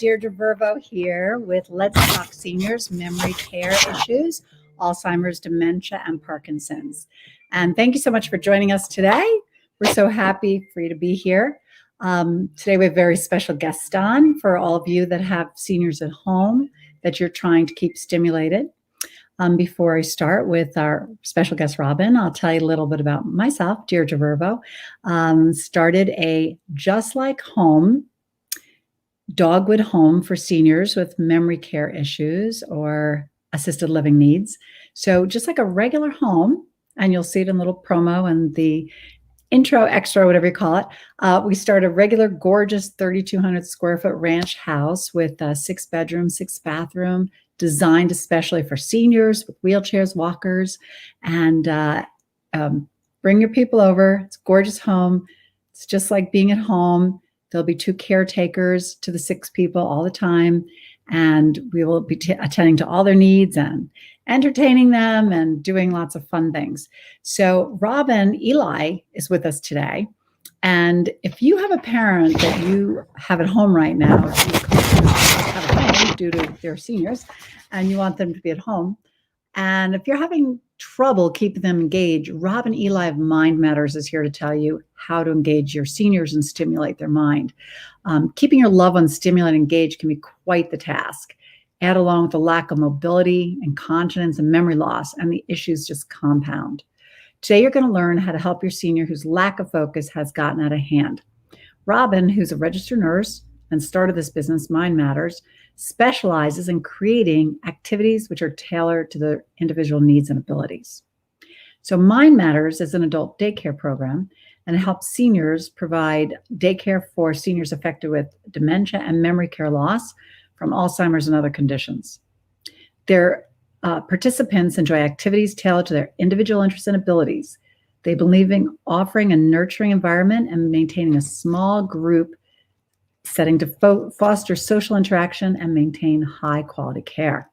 Deirdre Virvo here with Let's Talk Seniors Memory Care Issues, Alzheimer's, Dementia, and Parkinson's. And thank you so much for joining us today. We're so happy for you to be here. Today we have a very special guest on for all of you that have seniors at home that you're trying to keep stimulated. Before I start with our special guest, Robin, I'll tell you a little bit about myself, Deirdre Virvo. Started a Just Like Home dogwood home for seniors with memory care issues or assisted living needs. So just like a regular home, and you'll see it in a little promo and the intro, extra, whatever you call it. We started a regular, gorgeous 3,200 square foot ranch house with 6 bedrooms, 6 bathrooms, designed especially for seniors with wheelchairs, walkers, and bring your people over. It's a gorgeous home. It's just like being at home. There'll be 2 caretakers to the 6 people all the time, and we will be attending to all their needs and entertaining them and doing lots of fun things. So Robin Eli is with us today. And if you have a parent that you have at home right now, have at home due to their seniors, and you want them to be at home, and if you're having trouble keeping them engaged, Robin Eli of Mind Matters is here to tell you how to engage your seniors and stimulate their mind. Keeping your loved ones stimulated and engaged can be quite the task. Add along with the lack of mobility, incontinence, and memory loss, and the issues just compound. Today, you're going to learn how to help your senior whose lack of focus has gotten out of hand. Robin, who's a registered nurse and started this business, Mind Matters, specializes in creating activities which are tailored to their individual needs and abilities. So Mind Matters is an adult daycare program and helps seniors provide daycare for seniors affected with dementia and memory care loss from Alzheimer's and other conditions. Their participants enjoy activities tailored to their individual interests and abilities. They believe in offering a nurturing environment and maintaining a small group setting to foster social interaction and maintain high quality care.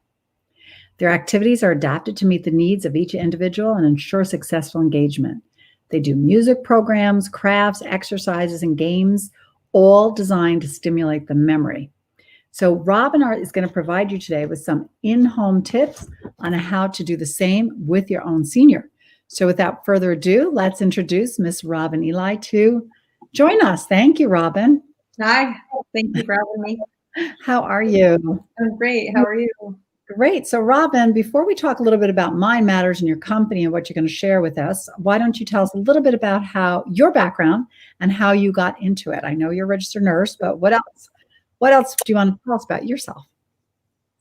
Their activities are adapted to meet the needs of each individual and ensure successful engagement. They do music programs, crafts, exercises, and games, all designed to stimulate the memory. So Robin is going to provide you today with some in-home tips on how to do the same with your own senior. So without further ado, let's introduce Miss Robin Eli to join us. Thank you, Robin. Hi, thank you for having me. How are you? I'm great. How are you? Great. So Robin, before we talk a little bit about Mind Matters and your company and what you're going to share with us, why don't you tell us a little bit about how your background and how you got into it? I know you're a registered nurse, but what else? What else do you want to tell us about yourself?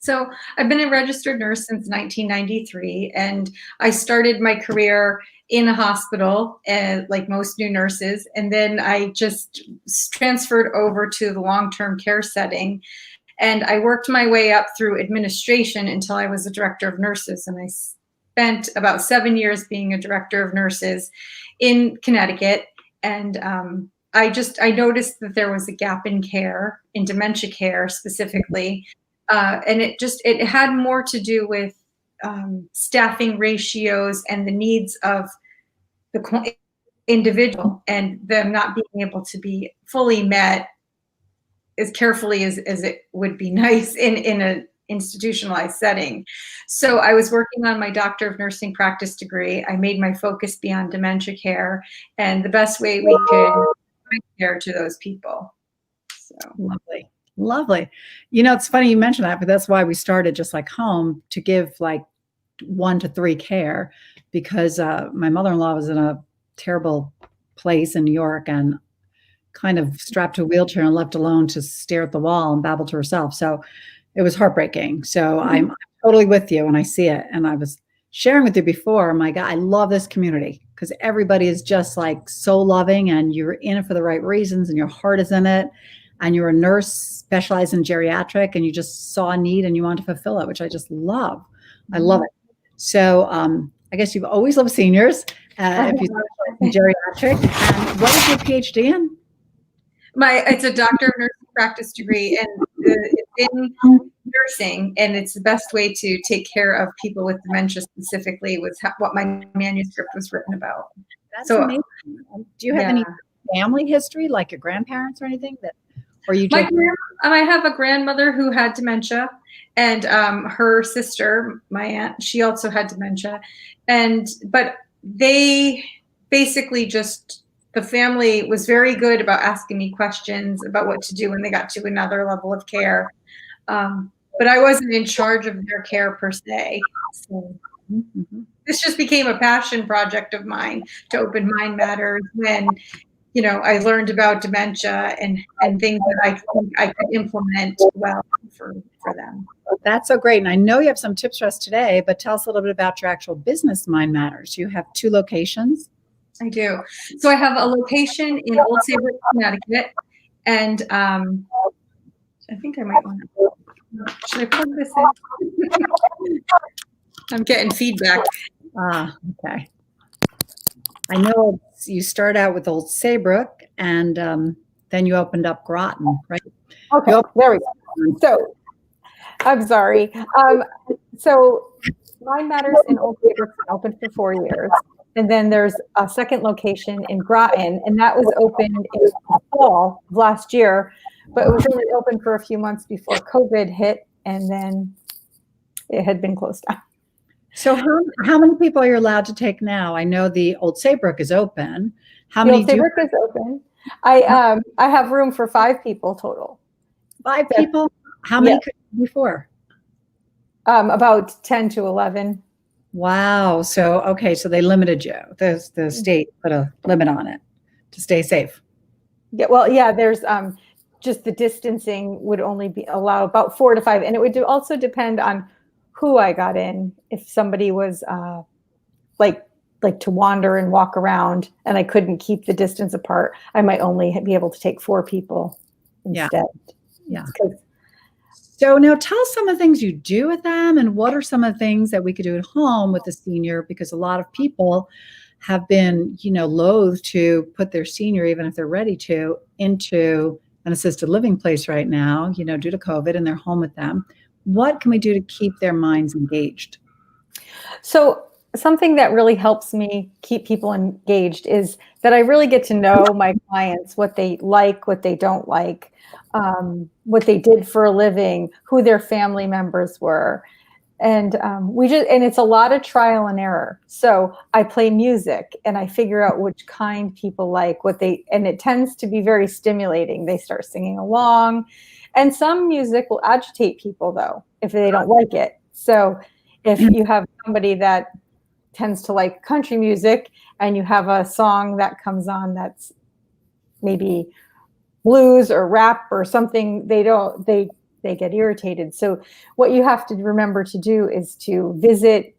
So I've been a registered nurse since 1993, and I started my career in a hospital, like most new nurses, and then I just transferred over to the long-term care setting, and I worked my way up through administration until I was a director of nurses, and I spent about 7 years being a director of nurses in Connecticut, and I noticed that there was a gap in care, in dementia care specifically, and it had more to do with staffing ratios and the needs of the individual and them not being able to be fully met as carefully as it would be nice in an institutionalized setting. So I was working on my Doctor of Nursing practice degree. I made my focus be on dementia care and the best way we could provide care to those people. So lovely. Lovely. You know, it's funny you mentioned that, but that's why we started Just Like Home, to give like 1 to 3 care, because my mother-in-law was in a terrible place in New York and kind of strapped to a wheelchair and left alone to stare at the wall and babble to herself. So it was heartbreaking. So I'm totally with you, and I see it. And I was sharing with you before, my God, I love this community because everybody is just like so loving, and you're in it for the right reasons, and your heart is in it. And you're a nurse specialized in geriatric, and you just saw a need and you want to fulfill it, which I just love. I love it. So I guess you've always loved seniors, if you specialize in geriatric. And what is your PhD in? It's a Doctor of Nursing practice degree, and it's in nursing, and it's the best way to take care of people with dementia specifically, was what my manuscript was written about. That's amazing. Do you have any family history, like your grandparents or anything that Or you My just I have a grandmother who had dementia, and her sister, my aunt, she also had dementia, but they basically just, the family was very good about asking me questions about what to do when they got to another level of care. But I wasn't in charge of their care per se. So Mhm. this just became a passion project of mine to open Mind Matters when, I learned about dementia and things that I could implement well for them. That's so great. And I know you have some tips for us today, but tell us a little bit about your actual business, Mind Matters. You have 2 locations. I do. So I have a location in Old Saybrook, Connecticut, and I think I might want to. Should I plug this in? I'm getting feedback. Okay. I know you start out with Old Saybrook, and then you opened up Groton, right? Okay, there we go. So, I'm sorry. So, Mind Matters in Old Saybrook's been open for 4 years. And then there's a second location in Groton, and that was opened in the fall of last year, but it was only open for a few months before COVID hit, and then it had been closed down. So how many people are you allowed to take now? I know the Old Saybrook is open. How The many Old Saybrook is open. I have room for 5 people total. 5 people? How many Yeah. could you before? About 10 to 11. Wow. So, okay. So they limited you. The state put a limit on it to stay safe. Yeah, well, yeah, there's just the distancing would only be allow about 4 to 5. And it would also depend on who I got in. If somebody was like to wander and walk around and I couldn't keep the distance apart, I might only be able to take 4 people instead. Yeah. So now tell us some of the things you do with them, and what are some of the things that we could do at home with the senior, because a lot of people have been, loath to put their senior, even if they're ready to, into an assisted living place right now, due to COVID, and they're home with them. What can we do to keep their minds engaged? So something that really helps me keep people engaged is that I really get to know my clients, what they like, what they don't like, what they did for a living, who their family members were. And and it's a lot of trial and error. So I play music and I figure out which kind people like, and it tends to be very stimulating. They start singing along, and some music will agitate people though, if they don't like it. So if you have somebody that tends to like country music and you have a song that comes on that's maybe blues or rap or something, they get irritated. So what you have to remember to do is to visit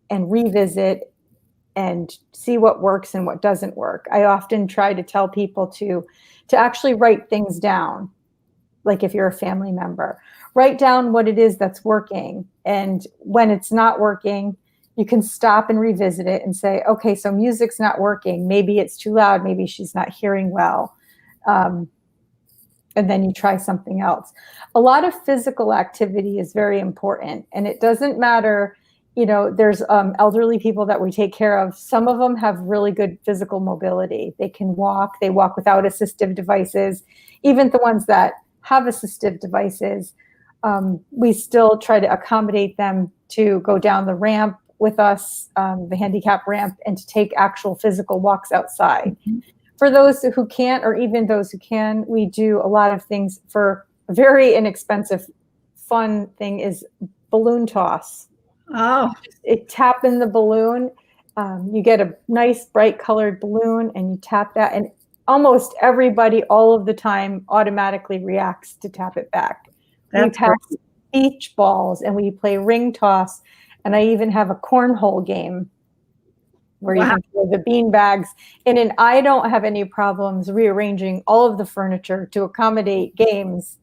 and revisit and see what works and what doesn't work. I often try to tell people to actually write things down. Like if you're a family member, write down what it is that's working. And when it's not working, you can stop and revisit it and say, okay, so music's not working. Maybe it's too loud. Maybe she's not hearing well. And then you try something else. A lot of physical activity is very important. And it doesn't matter, there's elderly people that we take care of. Some of them have really good physical mobility. They can walk. They walk without assistive devices. Even the ones that have assistive devices, we still try to accommodate them to go down the ramp with us, the handicap ramp, and to take actual physical walks outside. Mm-hmm. For those who can't, or even those who can, we do a lot of things. For a very inexpensive, fun thing is balloon toss. Oh, Tap in the balloon. You get a nice bright colored balloon and you tap that, and almost everybody all of the time automatically reacts to tap it back. We pass beach balls and we play ring toss, and I even have a cornhole game where you can throw the bean bags in. And I don't have any problems rearranging all of the furniture to accommodate games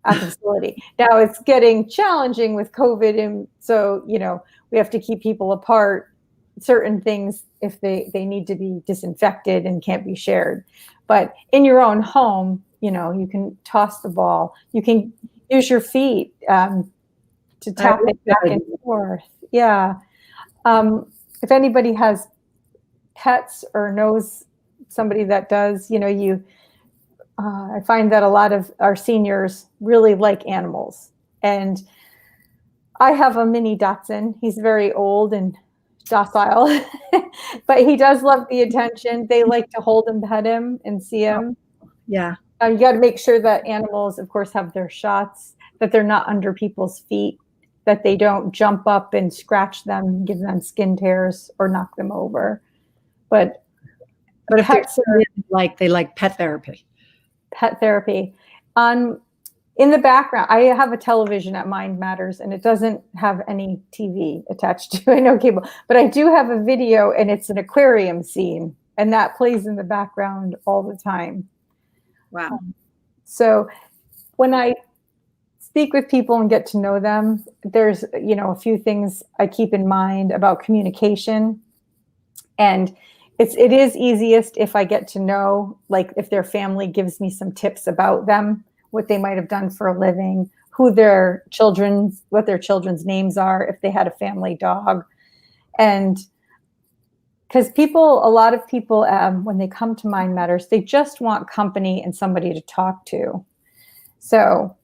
at the facility. Now it's getting challenging with COVID, and so we have to keep people apart. Certain things, if they need to be disinfected and can't be shared. But in your own home, you can toss the ball. You can use your feet to tap it back and forth. Yeah. If anybody has pets or knows somebody that does, I find that a lot of our seniors really like animals. And I have a mini Dachshund. He's very old and docile, but he does love the attention. They like to hold him, pet him, and see him. Yeah. You got to make sure that animals, of course, have their shots, that they're not under people's feet, that they don't jump up and scratch them, give them skin tears, or knock them over. But if pets they're they like pet therapy. Pet therapy. In the background, I have a television at Mind Matters, and it doesn't have any TV attached to it, no cable. But I do have a video, and it's an aquarium scene, and that plays in the background all the time. Wow. So when I speak with people and get to know them, there's, a few things I keep in mind about communication. And it is easiest if I get to know, like if their family gives me some tips about them, what they might have done for a living, what their children's names are, if they had a family dog. And because a lot of people, when they come to Mind Matters, they just want company and somebody to talk to. So,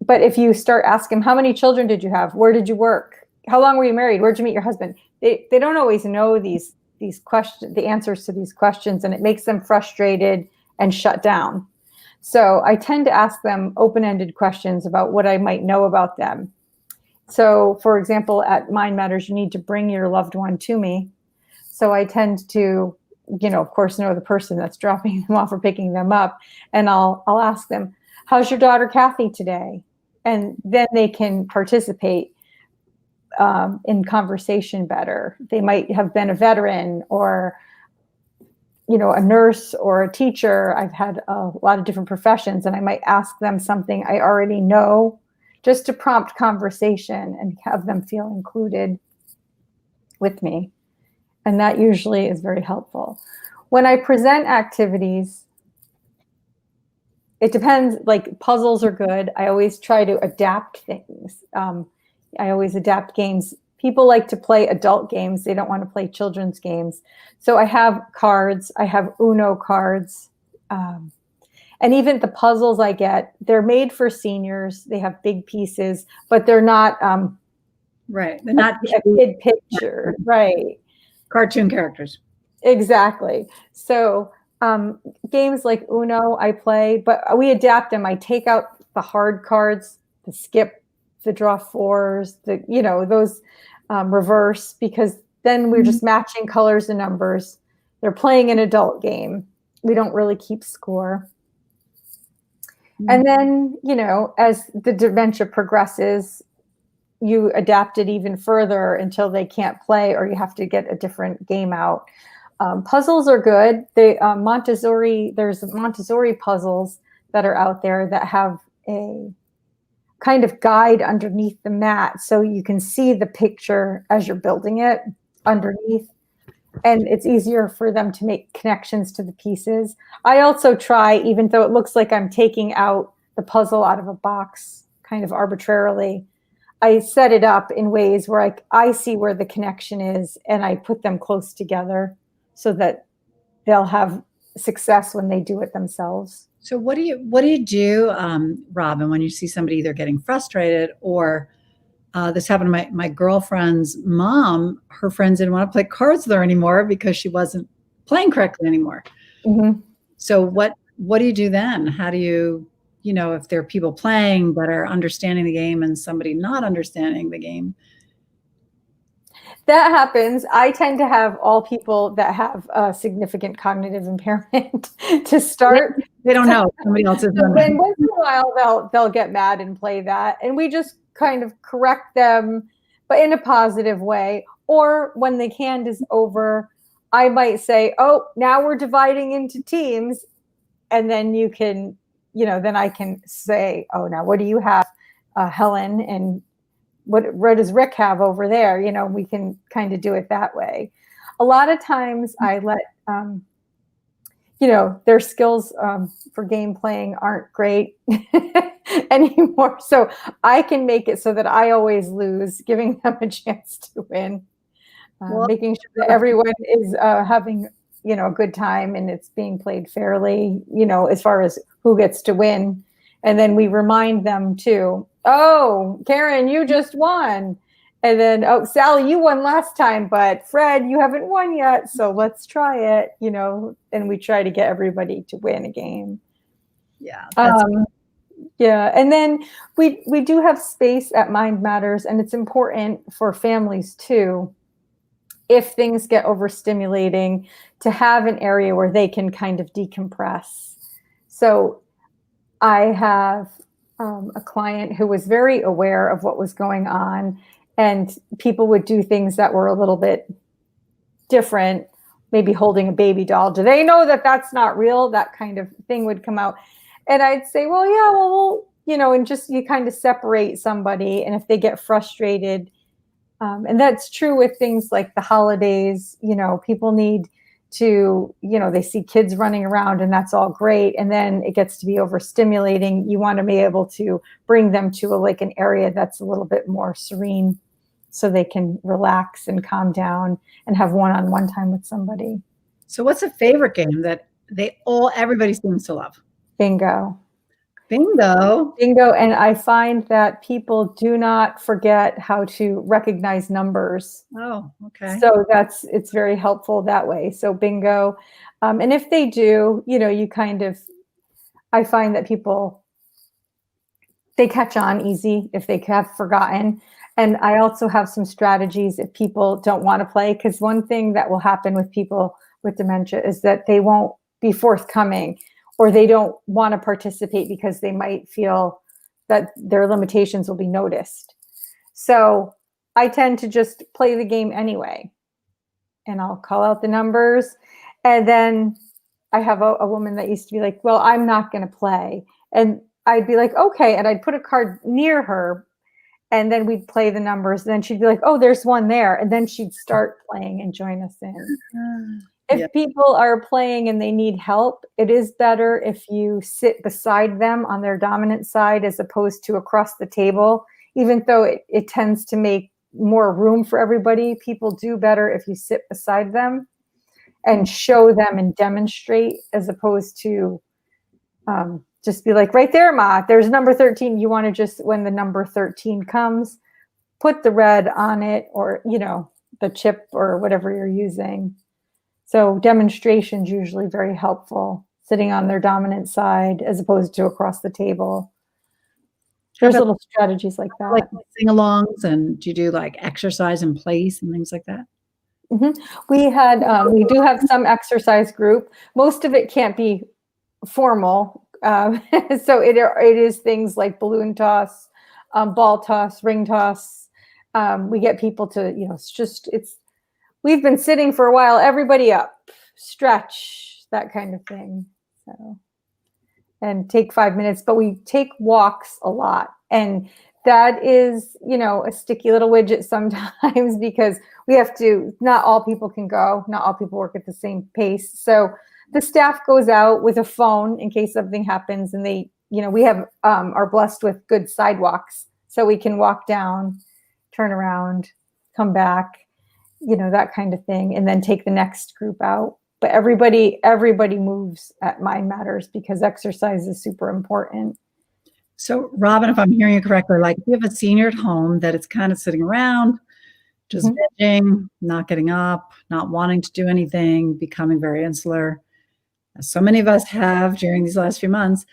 but if you start asking them, how many children did you have? Where did you work? How long were you married? Where'd you meet your husband? They don't always know these questions, the answers to these questions, and it makes them frustrated and shut down. So I tend to ask them open-ended questions about what I might know about them. So, for example, at Mind Matters, you need to bring your loved one to me. So I tend to, of course, know the person that's dropping them off or picking them up. And I'll ask them, how's your daughter Kathy today? And then they can participate in conversation better. They might have been a veteran or, a nurse or a teacher. I've had a lot of different professions, and I might ask them something I already know just to prompt conversation and have them feel included with me. And that usually is very helpful. When I present activities, it depends, like puzzles are good. I always try to adapt things. I always adapt games. People like to play adult games. They don't want to play children's games. So I have cards. I have Uno cards. And even the puzzles I get, they're made for seniors. They have big pieces, but they're not right. They're not a kid picture. Right. Cartoon characters. Exactly. So games like Uno I play, but we adapt them. I take out the hard cards, the skip, the draw fours, those reverse, because then we're just matching colors and numbers. They're playing an adult game. We don't really keep score. And then, as the dementia progresses, you adapt it even further until they can't play, or you have to get a different game out. Puzzles are good. There's Montessori puzzles that are out there that have a kind of guide underneath the mat, so you can see the picture as you're building it underneath, and it's easier for them to make connections to the pieces. I also try, even though it looks like I'm taking out the puzzle out of a box kind of arbitrarily, I set it up in ways where I see where the connection is, and I put them close together so that they'll have success when they do it themselves. So what do you do, Robin, when you see somebody either getting frustrated or this happened to my girlfriend's mom? Her friends didn't want to play cards with her anymore because she wasn't playing correctly anymore. Mm-hmm. So what do you do then? How do you, if there are people playing that are understanding the game and somebody not understanding the game? That happens. I tend to have all people that have a significant cognitive impairment to start. They don't know. Somebody else is. And once in a while, they'll get mad and play that, and we just kind of correct them, but in a positive way. Or when the hand is over, I might say, "Oh, now we're dividing into teams," and then you can, then I can say, "Oh, now what do you have, Helen?" and what does Rick have over there? We can kind of do it that way. A lot of times I let, their skills for game playing aren't great anymore. So I can make it so that I always lose, giving them a chance to win, making sure that everyone is having a good time and it's being played fairly, as far as who gets to win. And then we remind them too, oh, Karen, you just won. And then, oh, Sally, you won last time, but Fred, you haven't won yet. So let's try it, and we try to get everybody to win a game. Yeah. Yeah. And then we do have space at Mind Matters, and it's important for families too, if things get overstimulating, to have an area where they can kind of decompress. So I have a client who was very aware of what was going on, and people would do things that were a little bit different, maybe holding a baby doll. Do they know that that's not real? That kind of thing would come out. And I'd say, well, yeah, well, and just you kind of separate somebody. And if they get frustrated, and that's true with things like the holidays, people need to, they see kids running around and that's all great. And then it gets to be overstimulating. You want to be able to bring them to an area that's a little bit more serene so they can relax and calm down and have one-on-one time with somebody. So what's a favorite game that everybody seems to love? Bingo. Bingo. And I find that people do not forget how to recognize numbers. Oh, okay. So it's very helpful that way. So bingo. And if they do, I find that people, they catch on easy if they have forgotten. And I also have some strategies if people don't want to play, because one thing that will happen with people with dementia is that they won't be forthcoming, or they don't want to participate because they might feel that their limitations will be noticed. So I tend to just play the game anyway, and I'll call out the numbers. And then I have a woman that used to be like, well, I'm not going to play. And I'd be like, okay. And I'd put a card near her, and then we'd play the numbers. And then she'd be like, oh, there's one there. And then she'd start playing and join us in. If people are playing and they need help, it is better if you sit beside them on their dominant side as opposed to across the table. Even though it tends to make more room for everybody, people do better if you sit beside them and show them and demonstrate, as opposed to just be like, right there, Ma, there's number 13. You want to just, when the number 13 comes, put the red on it, or, the chip or whatever you're using. So demonstration's usually very helpful, sitting on their dominant side as opposed to across the table. There's little strategies like that. Like sing-alongs, and do you do like exercise in place and things like that? Mm-hmm. We do have some exercise group. Most of it can't be formal. So it is things like balloon toss, ball toss, ring toss. We get people to, we've been sitting for a while, everybody up, stretch, that kind of thing. So, and take 5 minutes, but we take walks a lot. And that is, a sticky little widget sometimes, because we have to, not all people can go, not all people work at the same pace. So the staff goes out with a phone in case something happens, and they, we have, are blessed with good sidewalks. So we can walk down, turn around, come back, that kind of thing, and then take the next group out. But everybody moves at Mind Matters because exercise is super important. So Robin, if I'm hearing you correctly, like if you have a senior at home that is kind of sitting around, just vegging, not getting up, not wanting to do anything, becoming very insular, as so many of us have during these last few months,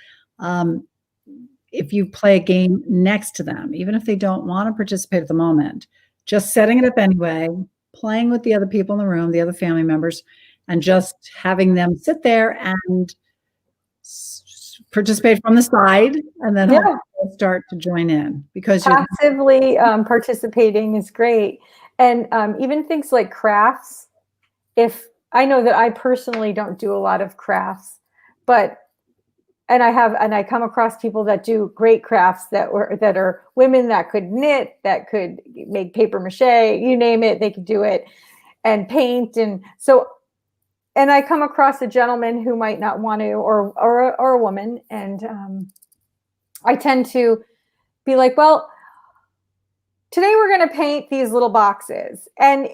if you play a game next to them, even if they don't want to participate at the moment, just setting it up anyway, playing with the other people in the room, the other family members, and just having them sit there and participate from the side, and then hopefully start to join in, because passively participating is great. And even things like crafts. If I know that I personally don't do a lot of crafts, and I come across people that do great crafts that are women that could knit, that could make paper mache, you name it, they could do it, and paint. And so, and I come across a gentleman who might not want to, or a woman, and I tend to be like, well, today we're going to paint these little boxes. And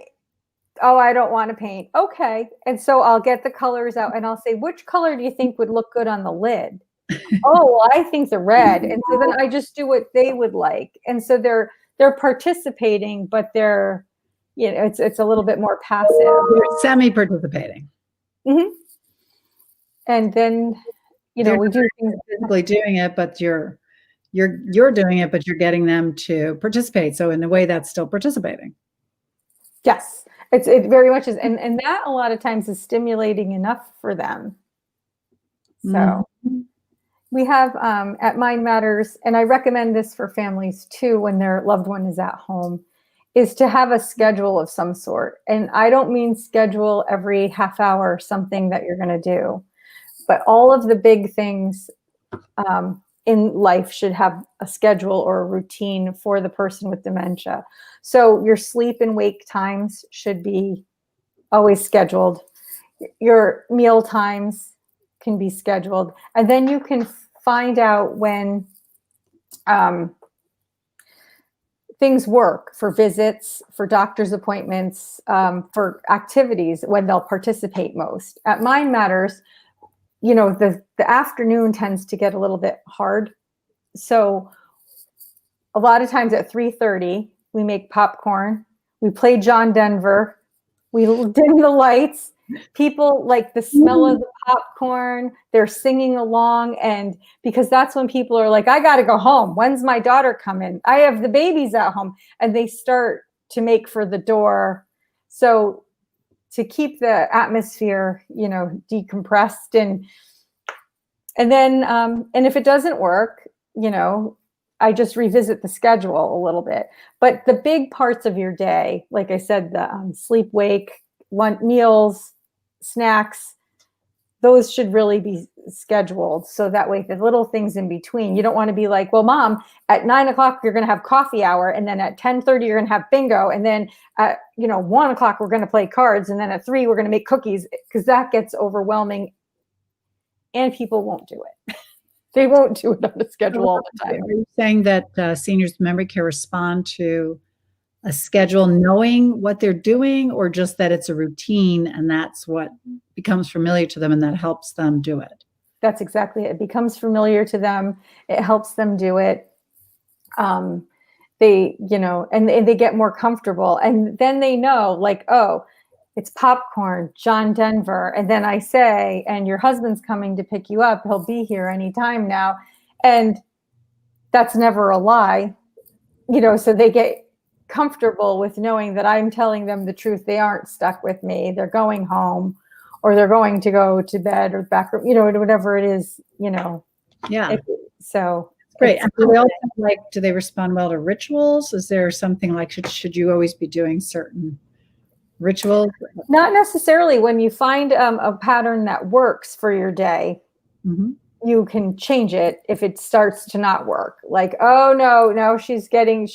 Oh, I don't want to paint. Okay. And so I'll get the colors out and I'll say, which color do you think would look good on the lid? Oh, well, I think the red. And so then I just do what they would like. And so they're participating, but they're, it's a little bit more passive. You're semi-participating. Mhm. And then, They're we do things. physically doing it, but you're doing it, but you're getting them to participate. So in a way, that's still participating. Yes, it very much is. And that a lot of times is stimulating enough for them. So we have at Mind Matters, and I recommend this for families too when their loved one is at home, is to have a schedule of some sort. And I don't mean schedule every half hour something that you're going to do, but all of the big things in life should have a schedule or a routine for the person with dementia. So your sleep and wake times should be always scheduled. Your meal times can be scheduled. And then you can find out when things work for visits, for doctor's appointments, for activities, when they'll participate most. At Mind Matters, the afternoon tends to get a little bit hard. So a lot of times at 3:30, we make popcorn, we play John Denver, we dim the lights. People like the smell of the popcorn, they're singing along. And because that's when people are like, I got to go home. When's my daughter coming? I have the babies at home. And they start to make for the door. So to keep the atmosphere, decompressed and then, and if it doesn't work, I just revisit the schedule a little bit. But the big parts of your day, like I said, the sleep, wake, lunch, meals, snacks, those should really be scheduled. So that way, the little things in between, you don't want to be like, well, Mom, at 9:00, you're going to have coffee hour. And then at 10:30, you're going to have bingo. And then at, 1:00, we're going to play cards. And then at 3, we're going to make cookies, because that gets overwhelming and people won't do it. They won't do it on the schedule all the time. Are you saying that seniors with memory care respond to a schedule knowing what they're doing, or just that it's a routine and that's what becomes familiar to them and that helps them do it? That's exactly it. It becomes familiar to them. It helps them do it. They, and they get more comfortable, and then they know, like, oh, it's popcorn, John Denver. And then I say, and your husband's coming to pick you up. He'll be here anytime now. And that's never a lie, so they get comfortable with knowing that I'm telling them the truth. They aren't stuck with me. They're going home, or they're going to go to bed or back room, whatever it is, Yeah. So great. And do they respond well to rituals? Is there something like, should you always be doing certain rituals? Not necessarily. When you find a pattern that works for your day, you can change it if it starts to not work. Like, oh no, she's getting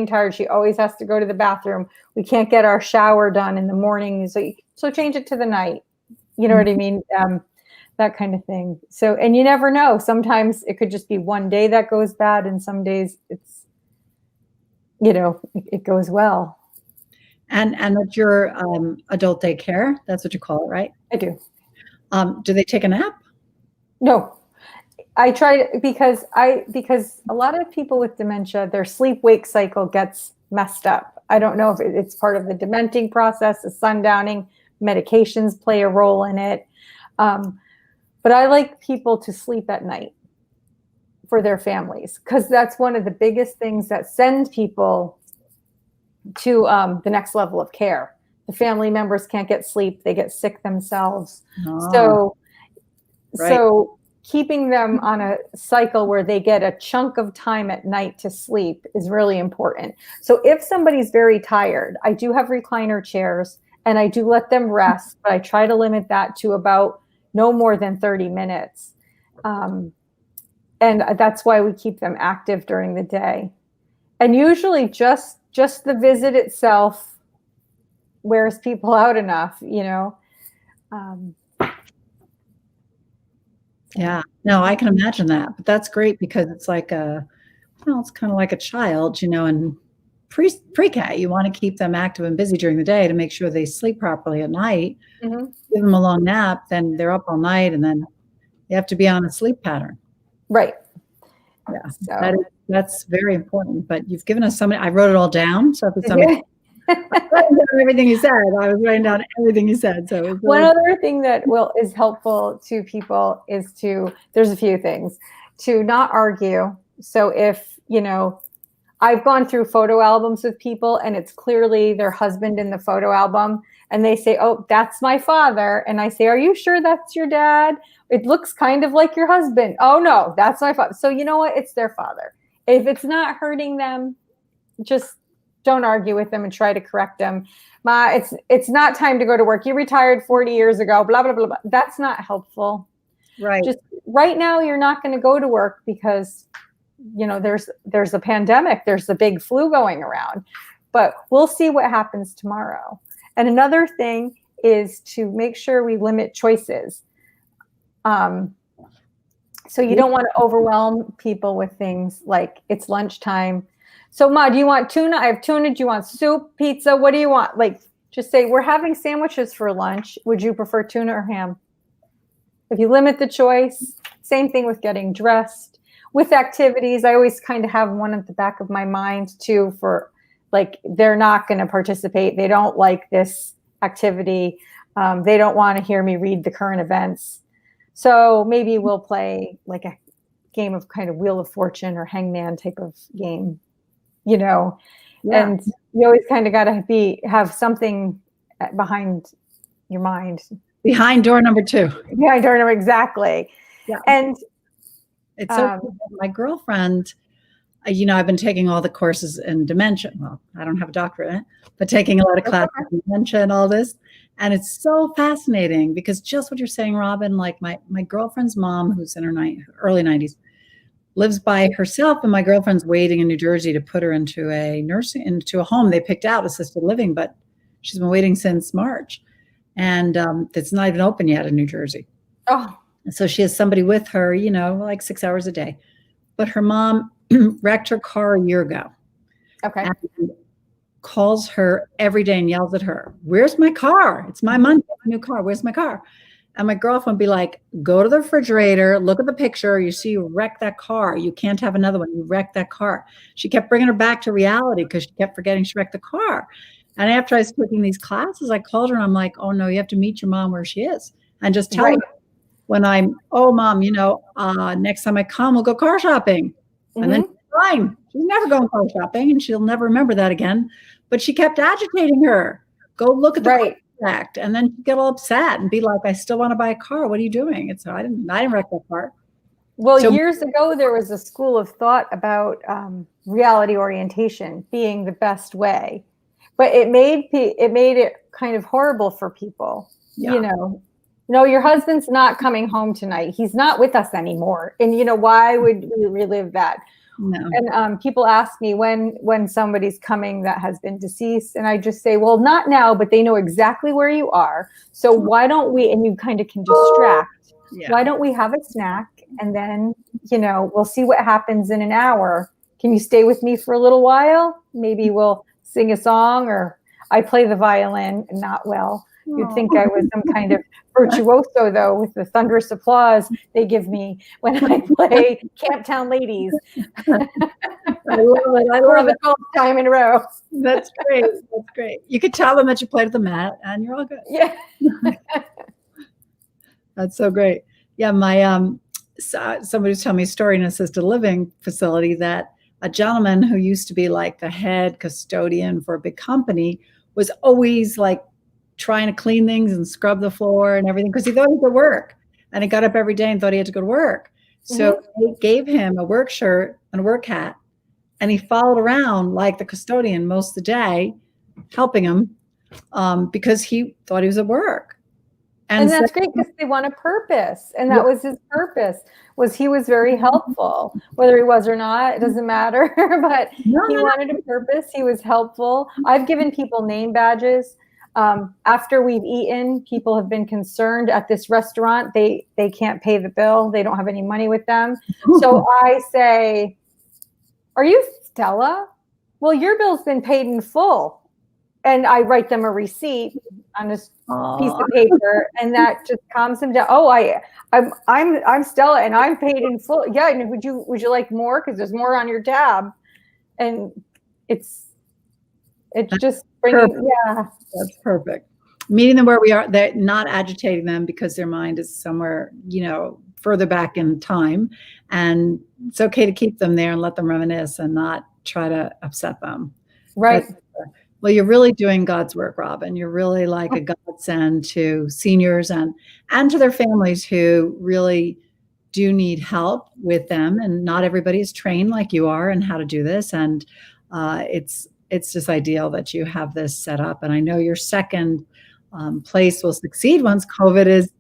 tired. She always has to go to the bathroom. We can't get our shower done in the morning. So change it to the night. You know what I mean? That kind of thing. So, and you never know. Sometimes it could just be one day that goes bad, and some days it's, it goes well. And at your adult daycare, that's what you call it, right? I do. Do they take a nap? No. I try to, because a lot of people with dementia, their sleep-wake cycle gets messed up. I don't know if it's part of the dementing process, the sundowning, medications play a role in it. But I like people to sleep at night for their families, because that's one of the biggest things that sends people to the next level of care. The family members can't get sleep. They get sick themselves. So keeping them on a cycle where they get a chunk of time at night to sleep is really important. So if somebody's very tired, I do have recliner chairs and I do let them rest, but I try to limit that to about no more than 30 minutes. And that's why we keep them active during the day. And usually just the visit itself wears people out enough, Yeah, no, I can imagine that. But that's great, because it's like it's kind of like a child, and pre-K. You want to keep them active and busy during the day to make sure they sleep properly at night. Mm-hmm. Give them a long nap, then they're up all night, and then you have to be on a sleep pattern. Right. Yeah, So that's very important. But you've given us I wrote it all down. So if it's somebody, I was writing down everything you said. I was writing down everything you said. So it was one other thing that is helpful to people is there's a few things, to not argue. So if, I've gone through photo albums with people and it's clearly their husband in the photo album and they say, oh, that's my father. And I say, are you sure that's your dad? It looks kind of like your husband. Oh no, that's my father. So you know what? It's their father. If it's not hurting them, just don't argue with them and try to correct them. It's not time to go to work. You retired 40 years ago, blah, blah, blah, blah. That's not helpful. right. Just right now, you're not going to go to work because, there's a pandemic. There's a big flu going around, but we'll see what happens tomorrow. And another thing is to make sure we limit choices. So you don't want to overwhelm people with things like it's lunchtime. So Ma, do you want tuna? I have tuna. Do you want soup, pizza? What do you want? Like, just say, we're having sandwiches for lunch. Would you prefer tuna or ham? If you limit the choice, same thing with getting dressed. With activities, I always kind of have one at the back of my mind too, for like, they're not going to participate. They don't like this activity. They don't want to hear me read the current events. So maybe we'll play like a game of kind of Wheel of Fortune or Hangman type of game, Yeah. and you always kind of got to have something behind your mind. Behind door number 2. Yeah, I don't know exactly. Yeah. And it's so cool. My girlfriend, I've been taking all the courses in dementia. Well, I don't have a doctorate in it, but taking a lot of classes in dementia and all this. And it's so fascinating because just what you're saying, Robin, like my girlfriend's mom, who's in her early 90s, lives by herself, and my girlfriend's waiting in New Jersey to put her into a home they picked out, assisted living, but she's been waiting since March, and it's not even open yet in New Jersey. oh, So she has somebody with her, like 6 hours a day. But her mom wrecked her car a year ago. okay. And calls her every day and yells at her, "Where's my car? It's my money, my new car. Where's my car?" And my girlfriend would be like, "Go to the refrigerator, look at the picture. You see you wrecked that car. You can't have another one. You wrecked that car." She kept bringing her back to reality because she kept forgetting she wrecked the car. And after I was taking these classes, I called her and I'm like, "Oh no, you have to meet your mom where she is and just tell her when oh Mom, next time I come, we'll go car shopping." And then she's fine. She's never going car shopping and she'll never remember that again. But she kept agitating her. Go look at the contract. And then she'd get all upset and be like, "I still want to buy a car. What are you doing?" And so I didn't wreck that car. Well, years ago, there was a school of thought about reality orientation being the best way, but it made it kind of horrible for people. Yeah. No, your husband's not coming home tonight. He's not with us anymore. And why would we relive that? No. And people ask me when somebody's coming that has been deceased, and I just say, well, not now, but they know exactly where you are. So why don't we? And you kind of can distract. Yeah. Why don't we have a snack, and then we'll see what happens in an hour. Can you stay with me for a little while? Maybe we'll sing a song, or I play the violin, not well. You'd think I was some kind of virtuoso, though, with the thunderous applause they give me when I play Camptown Ladies. I love it. I love it. 12th time in a row. That's great. That's great. You could tell them that you played at the Met and you're all good. Yeah. That's so great. Yeah, my somebody was telling me a story in an assisted living facility that a gentleman who used to be like the head custodian for a big company was always like trying to clean things and scrub the floor and everything because he thought he could work. And he got up every day and thought he had to go to work. So they gave him a work shirt and a work hat. And he followed around like the custodian most of the day, helping him because he thought he was at work. And that's great because they want a purpose. And that was his purpose, was he was very helpful. Whether he was or not, it doesn't matter. But he wanted a purpose. He was helpful. I've given people name badges. After we've eaten, people have been concerned at this restaurant. They can't pay the bill. They don't have any money with them. So I say, "Are you Stella?" well, your bill's been paid in full. And I write them a receipt on this piece of paper, and that just calms them down. Oh, I'm Stella, and I'm paid in full. Yeah, and would you like more? Because there's more on your tab, and it's just bringing. Perfect. Yeah, That's perfect. Meeting them where we are, they're not agitating them because their mind is somewhere, further back in time. And it's okay to keep them there and let them reminisce and not try to upset them. right. Well, you're really doing God's work, Robin. You're really like a godsend to seniors and to their families who really do need help with them. And not everybody is trained like you are in how to do this. And it's just ideal that you have this set up. And I know your second place will succeed once COVID is,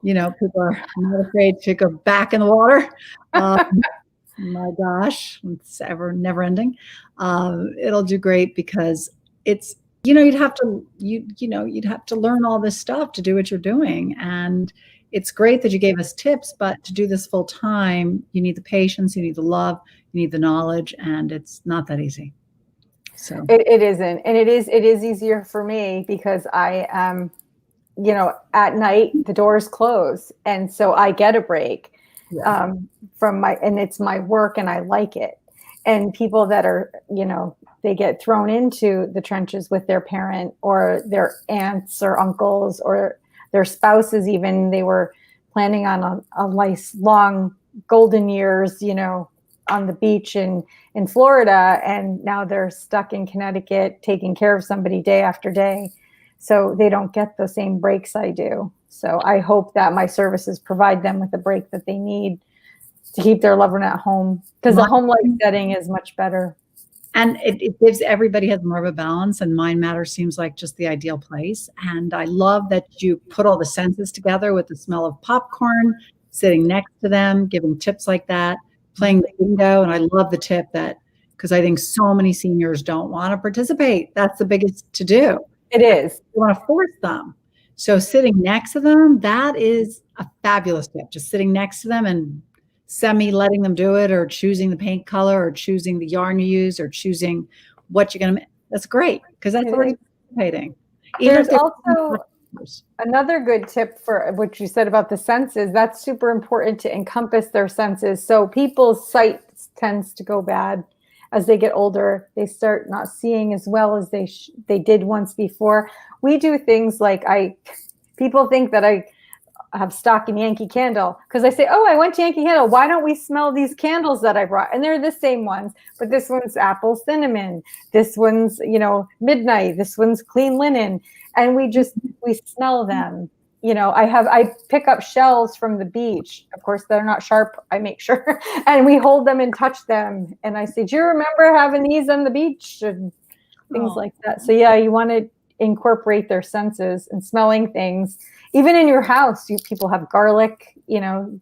people are not afraid to go back in the water. My gosh, it's never ending. It'll do great because it's, you'd have to learn all this stuff to do what you're doing. And it's great that you gave us tips, but to do this full time, you need the patience, you need the love, you need the knowledge, and it's not that easy. So it isn't. And it is easier for me because I am, at night, the doors close. And so I get a break and it's my work and I like it. And people that are, they get thrown into the trenches with their parent or their aunts or uncles or their spouses. Even they were planning on a nice long golden years, on the beach in Florida. And now they're stuck in Connecticut, taking care of somebody day after day. So they don't get the same breaks I do. So I hope that my services provide them with the break that they need to keep their loved one at home, because the home life setting is much better. And it gives everybody has more of a balance, and Mind Matters seems like just the ideal place. And I love that you put all the senses together with the smell of popcorn, sitting next to them, giving tips like that, playing the bingo. And I love the tip because I think so many seniors don't want to participate. That's the biggest to do. It is. You want to force them. So sitting next to them, that is a fabulous tip. Just sitting next to them and letting them do it, or choosing the paint color, or choosing the yarn you use, or choosing what you're going to make. That's great, because that's already participating. There's also another good tip for what you said about the senses. That's super important to encompass their senses. So people's sight tends to go bad as they get older. They start not seeing as well as they did once before. We do things like people think that I have stock in Yankee Candle because I say, oh, I went to Yankee Candle. Why don't we smell these candles that I brought? And they're the same ones, but this one's apple cinnamon. This one's, midnight. This one's clean linen. And we smell them. I pick up shells from the beach. Of course, they're not sharp. I make sure. And we hold them and touch them. And I say, do you remember having these on the beach? And things like that. So yeah, you want to incorporate their senses and smelling things. Even in your house, people have garlic, you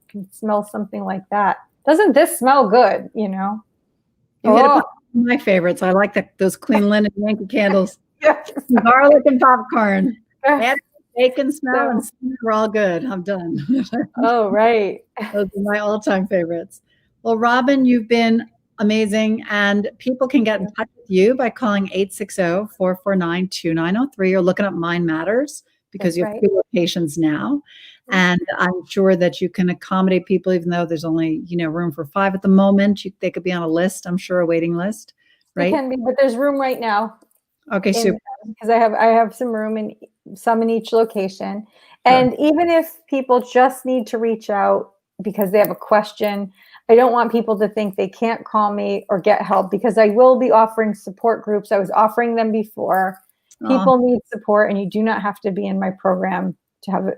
can smell something like that. Doesn't this smell good, You hit upon my favorites. I like those clean linen Yankee candles. Garlic and popcorn. Add bacon smell and we're all good. I'm done. Oh, right. Those are my all-time favorites. Well, Robin, you've been amazing. And people can get in touch with you by calling 860-449-2903 or looking up Mind Matters, because you have 2 locations now. And I'm sure that you can accommodate people, even though there's only, room for 5 at the moment. They could be on a list, I'm sure, a waiting list, right? It can be, but there's room right now. Okay, super. Because I have some room in some in each location. And even if people just need to reach out because they have a question, I don't want people to think they can't call me or get help, because I will be offering support groups. I was offering them before. People need support, and you do not have to be in my program to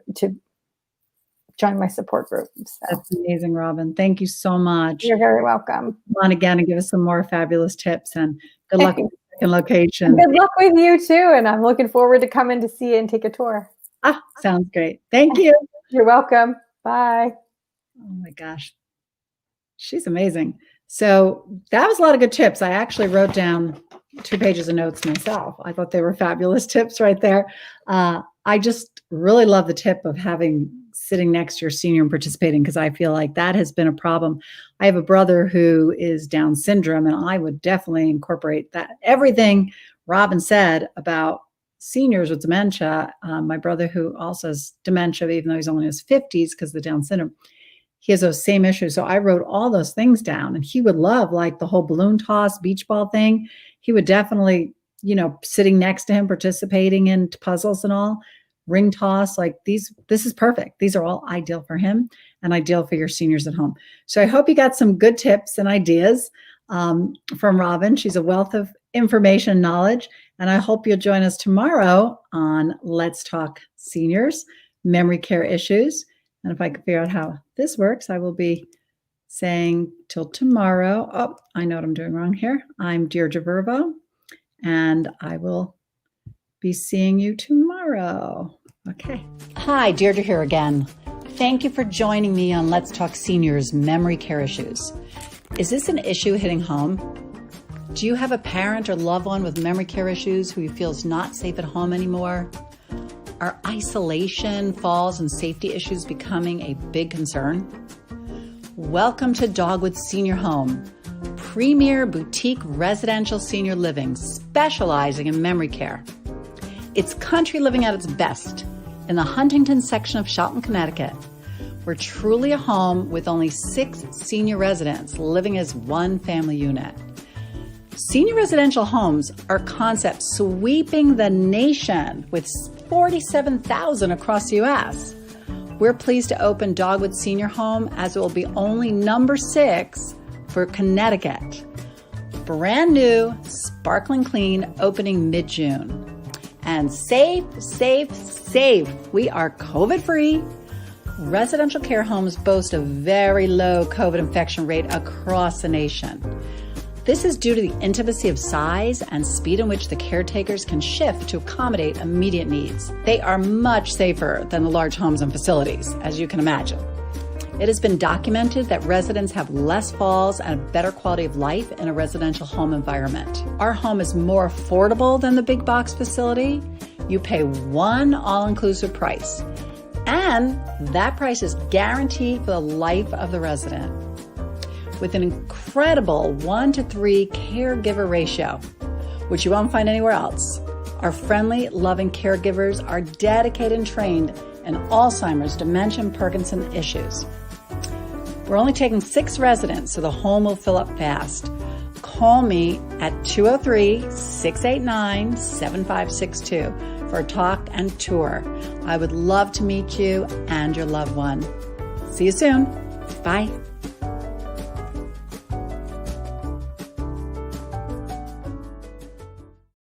join my support group. So. That's amazing, Robin. Thank you so much. You're very welcome. Come on again and give us some more fabulous tips, and good luck with the second location. Good luck with you too, and I'm looking forward to coming to see you and take a tour. Sounds great. Thank you. You're welcome. Bye. Oh my gosh. She's amazing. So that was a lot of good tips. I actually wrote down 2 pages of notes myself. I thought they were fabulous tips right there. I just really love the tip of sitting next to your senior and participating, because I feel like that has been a problem. I have a brother who is Down syndrome, and I would definitely incorporate that. Everything Robin said about seniors with dementia, my brother who also has dementia, even though he's only in his 50s because of the Down syndrome, he has those same issues. So I wrote all those things down, and he would love like the whole balloon toss, beach ball thing. He would definitely, sitting next to him, participating in puzzles and all, ring toss, like this is perfect. These are all ideal for him and ideal for your seniors at home. So I hope you got some good tips and ideas from Robin. She's a wealth of information and knowledge. And I hope you'll join us tomorrow on Let's Talk Seniors, Memory Care Issues. And if I can figure out how this works, I will be saying till tomorrow. Oh, I know what I'm doing wrong here. I'm Deirdre Virvo, and I will be seeing you tomorrow. Okay. Hi, Deirdre here again. Thank you for joining me on Let's Talk Seniors, Memory Care Issues. Is this an issue hitting home? Do you have a parent or loved one with memory care issues who you feel is not safe at home anymore? Are isolation, falls, and safety issues becoming a big concern? Welcome to Dogwood Senior Home, premier boutique residential senior living specializing in memory care. It's country living at its best in the Huntington section of Shelton, Connecticut. We're truly a home with only 6 senior residents living as one family unit. Senior residential homes are concepts sweeping the nation with 47,000 across the U.S. We're pleased to open Dogwood Senior Home as it will be only number 6 for Connecticut. Brand new, sparkling clean, opening mid-June. And safe. We are COVID-free. Residential care homes boast a very low COVID infection rate across the nation. This is due to the intimacy of size and speed in which the caretakers can shift to accommodate immediate needs. They are much safer than the large homes and facilities, as you can imagine. It has been documented that residents have less falls and a better quality of life in a residential home environment. Our home is more affordable than the big box facility. You pay one all-inclusive price, and that price is guaranteed for the life of the resident. With an incredible 1-to-3 caregiver ratio, which you won't find anywhere else. Our friendly, loving caregivers are dedicated and trained in Alzheimer's, dementia, and Parkinson's issues. We're only taking 6 residents, so the home will fill up fast. Call me at 203-689-7562 for a talk and tour. I would love to meet you and your loved one. See you soon. Bye.